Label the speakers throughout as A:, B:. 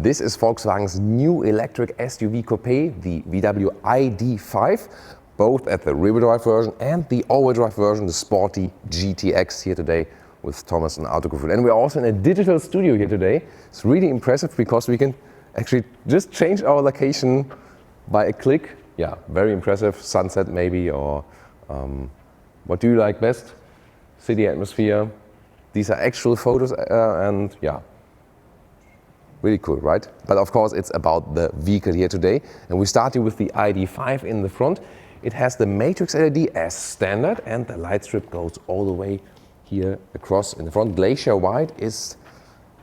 A: This is Volkswagen's new electric SUV coupe, the VW ID5, both at the rear-wheel drive version and the all-wheel drive version, the Sporty GTX, here today with Thomas and Autogefuehl. And we're also in a digital studio here today. It's really impressive because we can actually just change our location by a click. Yeah, very impressive. Sunset maybe, or what do you like best? City atmosphere. These are actual photos and yeah, really cool, right? But of course it's about the vehicle here today. And we started with the ID5 in the front. It has the matrix LED as standard and the light strip goes all the way here across in the front. Glacier White is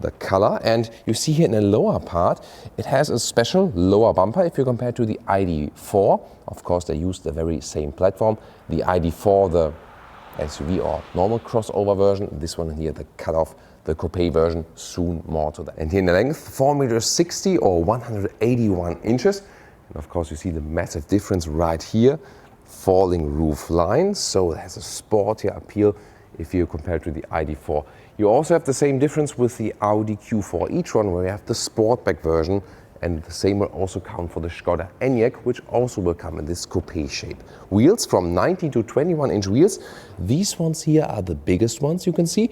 A: the color, and you see here in the lower part it has a special lower bumper if you compare to the ID4. Of course they use the very same platform. The ID4, the SUV or normal crossover version, this one here the cut-off, the coupe version, soon more to that. And here in the length, 4.60 meters or 181 inches. And of course you see the massive difference right here, falling roof line, so it has a sportier appeal if you compare to the ID4. You also have the same difference with the Audi Q4 e-tron, where you have the Sportback version, and the same will also count for the Skoda Enyaq, which also will come in this coupe shape. Wheels from 19 to 21 inch wheels. These ones here are the biggest ones you can see.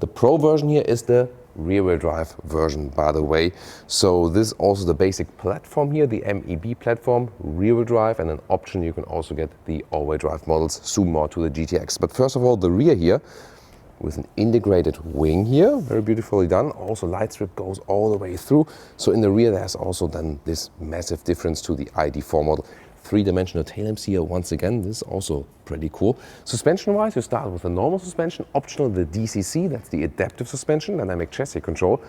A: The Pro version here is the rear-wheel drive version, by the way. So this is also the basic platform here, the MEB platform, rear-wheel drive, and an option you can also get the all-wheel drive models, soon more to the GTX. But first of all, the rear here, with an integrated wing here, very beautifully done. Also light strip goes all the way through. So in the rear there's also then this massive difference to the ID4 model. Three-dimensional tail lamps here once again, this is also pretty cool. Suspension-wise, you start with a normal suspension, optional the DCC, that's the adaptive suspension, dynamic chassis control.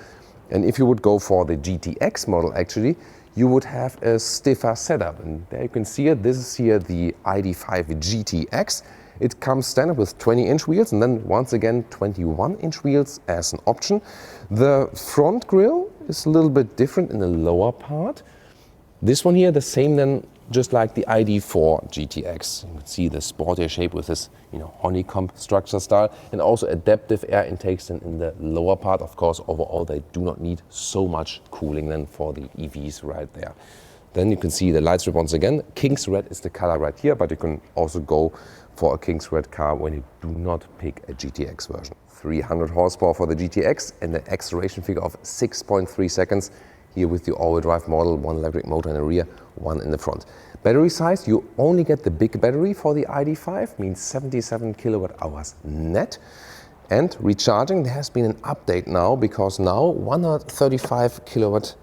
A: And if you would go for the GTX model actually, you would have a stiffer setup. And there you can see it, this is here the ID5 GTX. It comes standard with 20-inch wheels and then once again 21-inch wheels as an option. The front grille is a little bit different in the lower part. This one here, the same then, just like the ID4 GTX. You can see the sportier shape with this, honeycomb structure style, and also adaptive air intakes in the lower part. Of course, overall they do not need so much cooling then for the EVs right there. Then you can see the light strip once again. King's Red is the color right here, but you can also go for a King's Red car when you do not pick a GTX version. 300 horsepower for the GTX and an acceleration figure of 6.3 seconds. Here with the all-wheel drive model, one electric motor in the rear, one in the front. Battery size, you only get the big battery for the ID5, means 77 kilowatt hours net. And recharging, there has been an update now, because now 135 kilowatt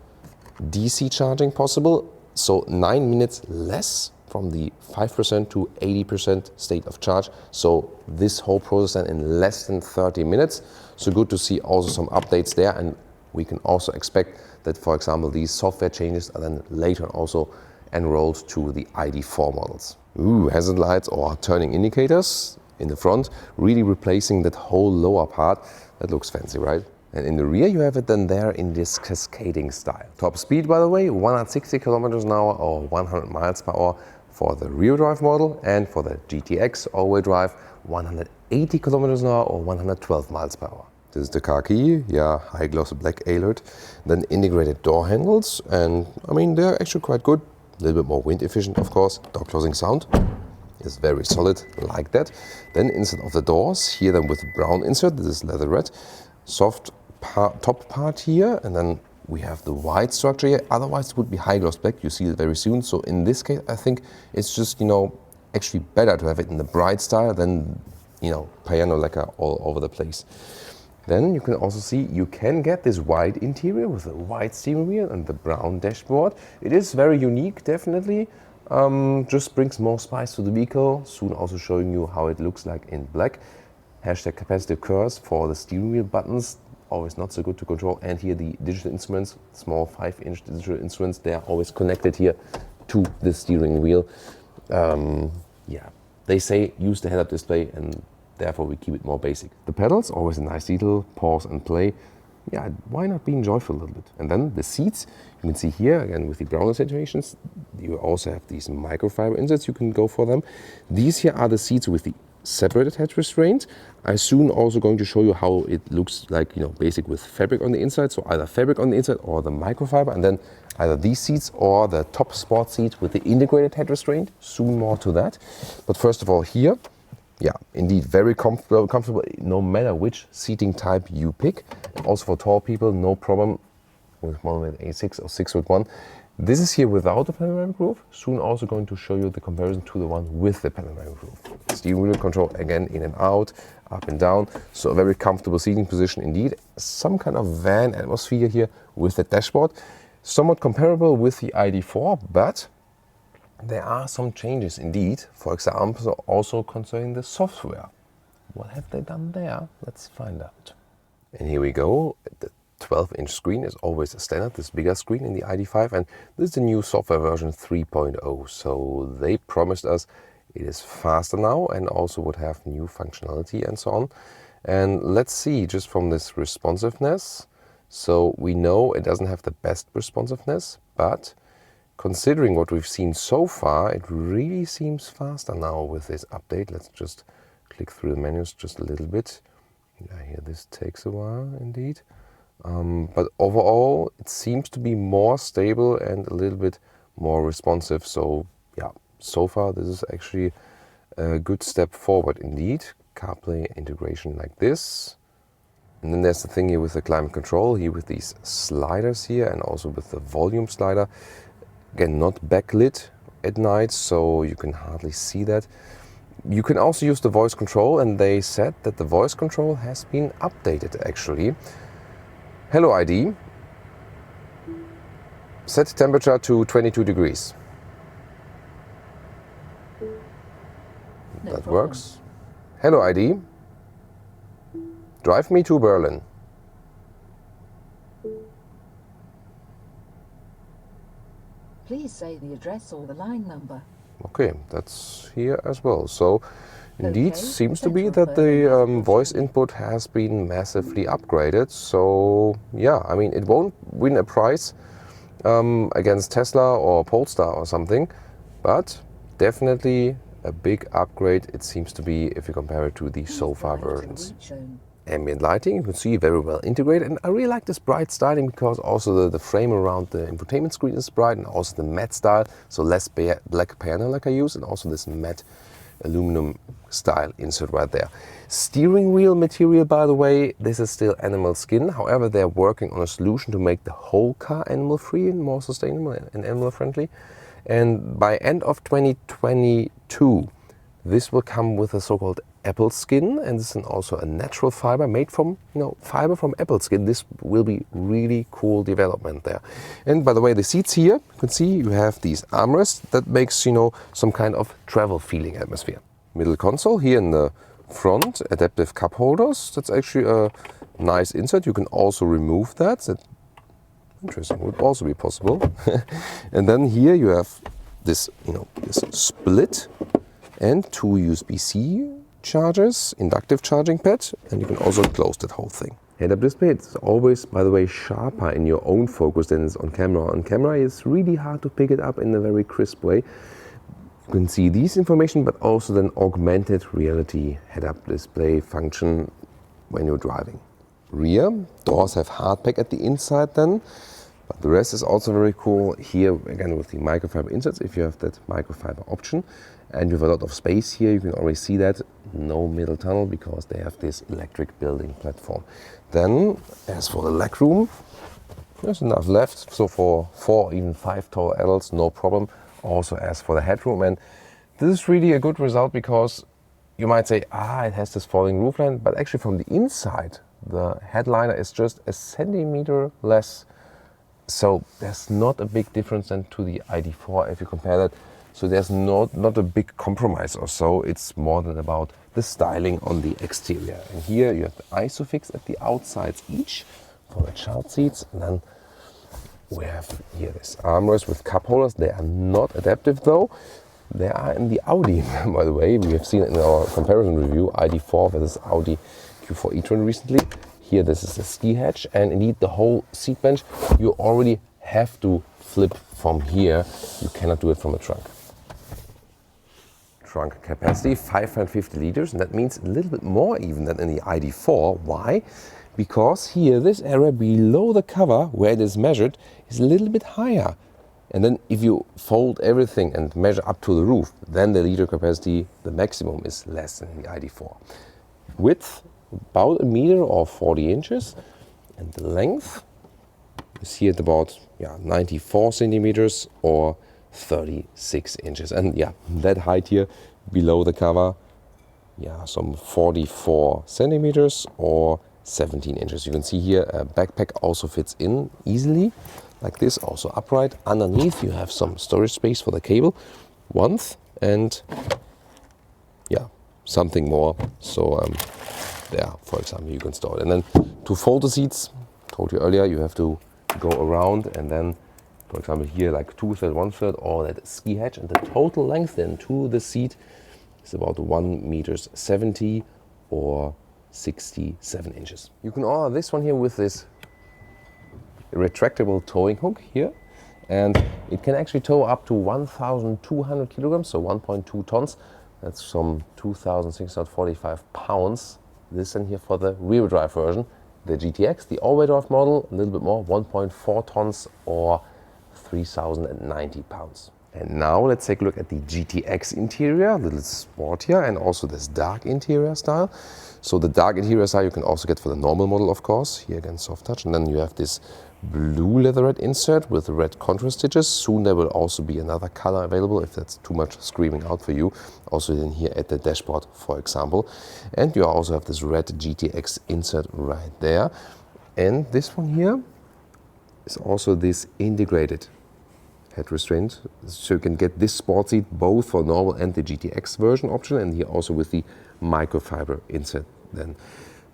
A: DC charging possible, so 9 minutes less from the 5% to 80% state of charge. So this whole process then in less than 30 minutes. So good to see also some updates there, and we can also expect that, for example, these software changes are then later also enrolled to the ID4 models. Hazard lights or turning indicators in the front, really replacing that whole lower part. That looks fancy, right? And in the rear you have it then there in this cascading style. Top speed, by the way, 160 kilometers an hour or 100 miles per hour for the rear drive model, and for the GTX all-wheel drive, 180 kilometers an hour or 112 miles per hour. This is the car key, yeah, high gloss black alert. Then integrated door handles, and I mean they're actually quite good. A little bit more wind efficient, of course. Door closing sound is very solid, like that. Then instead of the doors, here then with brown insert, this is leather red. Soft top part here, and then we have the white structure here. Otherwise it would be high gloss black, you see it very soon. So in this case I think it's just, actually better to have it in the bright style than, piano lacquer all over the place. Then you can also see you can get this white interior with a white steering wheel and the brown dashboard. It is very unique, definitely. Just brings more spice to the vehicle. Soon also showing you how it looks like in black. Hashtag capacitive curves for the steering wheel buttons. Always not so good to control. And here the digital instruments, small 5-inch digital instruments, they are always connected here to the steering wheel. Yeah, they say use the head-up display, and therefore we keep it more basic. The pedals, always a nice detail, pause and play. Yeah, why not be joyful a little bit? And then the seats, you can see here, again with the browner situations, you also have these microfiber inserts, you can go for them. These here are the seats with the separated head restraint. I soon also going to show you how it looks like, basic with fabric on the inside. So either fabric on the inside or the microfiber, and then either these seats or the top sport seat with the integrated head restraint. Soon more to that. But first of all here, yeah, indeed very comfortable no matter which seating type you pick. And also for tall people, no problem with one with A6 or 6 with 1. This is here without the panoramic roof. Soon also going to show you the comparison to the one with the panoramic roof. Steering wheel control again in and out, up and down. So a very comfortable seating position indeed. Some kind of van atmosphere here with the dashboard. Somewhat comparable with the ID4, but there are some changes indeed. For example, also concerning the software. What have they done there? Let's find out. And here we go. The 12-inch screen is always a standard, this bigger screen in the ID5, and this is the new software version 3.0. So they promised us it is faster now and also would have new functionality and so on. And let's see just from this responsiveness. So we know it doesn't have the best responsiveness, but considering what we've seen so far, it really seems faster now with this update. Let's just click through the menus just a little bit. Yeah, here this takes a while indeed. But overall, it seems to be more stable and a little bit more responsive. So yeah, so far this is actually a good step forward indeed. CarPlay integration like this. And then there's the thing here with the climate control, here with these sliders here and also with the volume slider. Again, not backlit at night, so you can hardly see that. You can also use the voice control, and they said that the voice control has been updated actually. Hello ID, set temperature to 22 degrees. That works. Hello ID, drive me to Berlin.
B: Please say the address or the line number.
A: Okay, that's here as well. So indeed, seems to be that the voice input has been massively upgraded. So yeah, I mean, it won't win a prize against Tesla or Polestar or something, but definitely a big upgrade it seems to be if you compare it to the so far versions. Ambient lighting, you can see very well integrated, and I really like this bright styling because also the frame around the infotainment screen is bright, and also the matte style, so less black panel like I use, and also this matte aluminum style insert right there. Steering wheel material, by the way, this is still animal skin. However, they're working on a solution to make the whole car animal free and more sustainable and animal friendly. And by end of 2022, this will come with a so-called apple skin, and this is also a natural fiber made from, fiber from apple skin. This will be really cool development there. And by the way, the seats here, you can see you have these armrests that makes, some kind of travel feeling atmosphere. Middle console here in the front, adaptive cup holders. That's actually a nice insert. You can also remove that. That's interesting, would also be possible. And then here you have this, this split and two USB-C chargers, inductive charging pad, and you can also close that whole thing. Head-up display, it's always, by the way, sharper in your own focus than it's on camera. On camera, it's really hard to pick it up in a very crisp way. You can see these information, but also then augmented reality head-up display function when you're driving. Rear, doors have hard pack at the inside then, but the rest is also very cool. Here, again, with the microfiber inserts, if you have that microfiber option. And you have a lot of space here, you can already see that. No middle tunnel because they have this electric building platform. Then, as for the legroom, there's enough left. So for 4, even 5 tall adults, no problem. Also as for the headroom, and this is really a good result because you might say, it has this falling roofline, but actually from the inside, the headliner is just a centimeter less. So there's not a big difference then to the ID4 if you compare that. So there's not a big compromise or so. It's more than about the styling on the exterior. And here you have the ISOFIX at the outsides each for the child seats. And then we have here this armrest with cup holders. They are not adaptive though. They are in the Audi, by the way. We have seen it in our comparison review, ID4 versus Audi Q4 e-tron recently. Here this is a ski hatch, and indeed the whole seat bench you already have to flip from here. You cannot do it from the trunk. trunk capacity, 550 liters, and that means a little bit more even than in the ID4. Why? Because here, this area below the cover, where it is measured, is a little bit higher. And then if you fold everything and measure up to the roof, then the liter capacity, the maximum, is less than the ID4. Width, about a meter or 40 inches. And the length is here at about 94 centimeters or 36 inches. And that height here below the cover, some 44 centimeters or 17 inches. You can see here a backpack also fits in easily, like this, also upright. Underneath you have some storage space for the cable, once, and something more. So there, for example, you can store it. And then to fold the seats, told you earlier, you have to go around and then, for example, here like 2/3, 1/3, or that ski hatch, and the total length then to the seat is about 1.70 meters or 67 inches. You can order this one here with this retractable towing hook here, and it can actually tow up to 1,200 kilograms, so 1.2 tons. That's some 2,645 pounds. This in here for the rear drive version. The GTX, the all-wheel drive model, a little bit more, 1.4 tons or 3,090 pounds. And now let's take a look at the GTX interior, a little sportier, and also this dark interior style. So the dark interior style you can also get for the normal model, of course. Here again, soft touch. And then you have this blue leatherette insert with red contrast stitches. Soon there will also be another color available if that's too much screaming out for you. Also in here at the dashboard, for example. And you also have this red GTX insert right there. And this one here is also this integrated head restraint. So you can get this sport seat both for normal and the GTX version option, and here also with the microfiber insert then.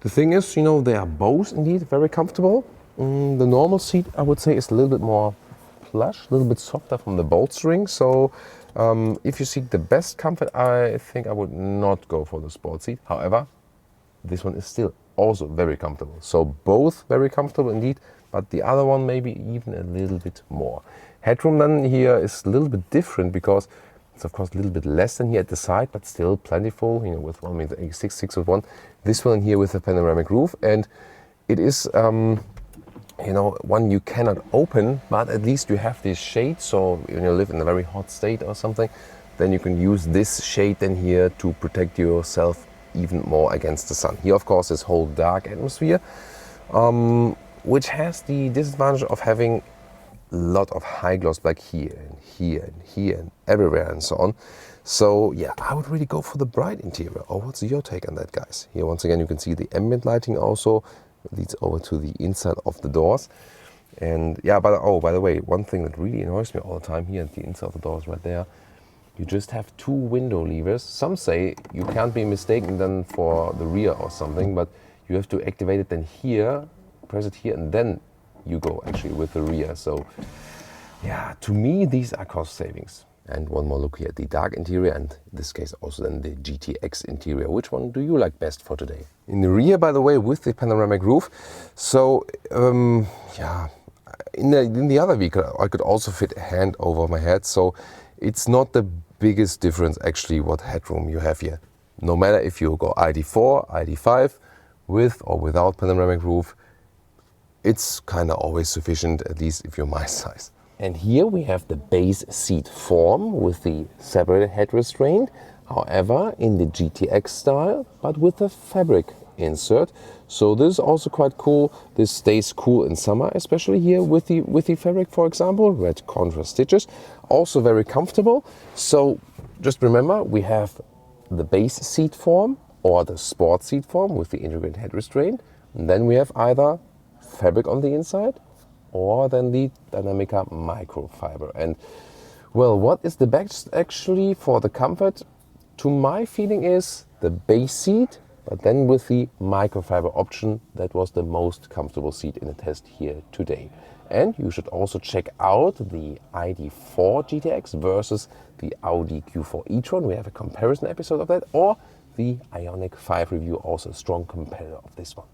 A: The thing is, they are both indeed very comfortable. The normal seat, I would say, is a little bit more plush, a little bit softer from the bolstering. So if you seek the best comfort, I think I would not go for the sport seat. However, this one is still also very comfortable. So both very comfortable indeed, but the other one maybe even a little bit more. Headroom then here is a little bit different because it's of course a little bit less than here at the side, but still plentiful, with 1.86 6'1". This one here with a panoramic roof, and it is one you cannot open, but at least you have this shade. So when you live in a very hot state or something, then you can use this shade then here to protect yourself even more against the sun. Here of course this whole dark atmosphere, which has the disadvantage of having a lot of high gloss black here and here and here and everywhere and so on. So I would really go for the bright interior. Or what's your take on that, guys? Here once again you can see the ambient lighting also leads over to the inside of the doors. And by the way, one thing that really annoys me all the time here at the inside of the doors right there, you just have two window levers. Some say you can't be mistaken then for the rear or something, but you have to activate it then here, press it here, and then you go actually with the rear. So to me these are cost savings. And one more look here at the dark interior, and in this case also then the GTX interior. Which one do you like best for today? In the rear, by the way, with the panoramic roof. So in the other vehicle I could also fit a hand over my head, so it's not the biggest difference actually what headroom you have here. No matter if you go ID4, ID5, with or without panoramic roof, it's kind of always sufficient, at least if you're my size. And here we have the base seat form with the separated head restraint, however in the GTX style, but with a fabric insert. So this is also quite cool. This stays cool in summer, especially here with the fabric, for example, red contrast stitches. Also very comfortable. So just remember, we have the base seat form or the sport seat form with the integrated head restraint. And then we have either fabric on the inside or then the Dynamica microfiber. And well, what is the best actually for the comfort? To my feeling is the base seat, but then with the microfiber option, that was the most comfortable seat in the test here today. And you should also check out the ID4 GTX versus the Audi Q4 e-tron. We have a comparison episode of that, or the Ioniq 5 review, also a strong competitor of this one.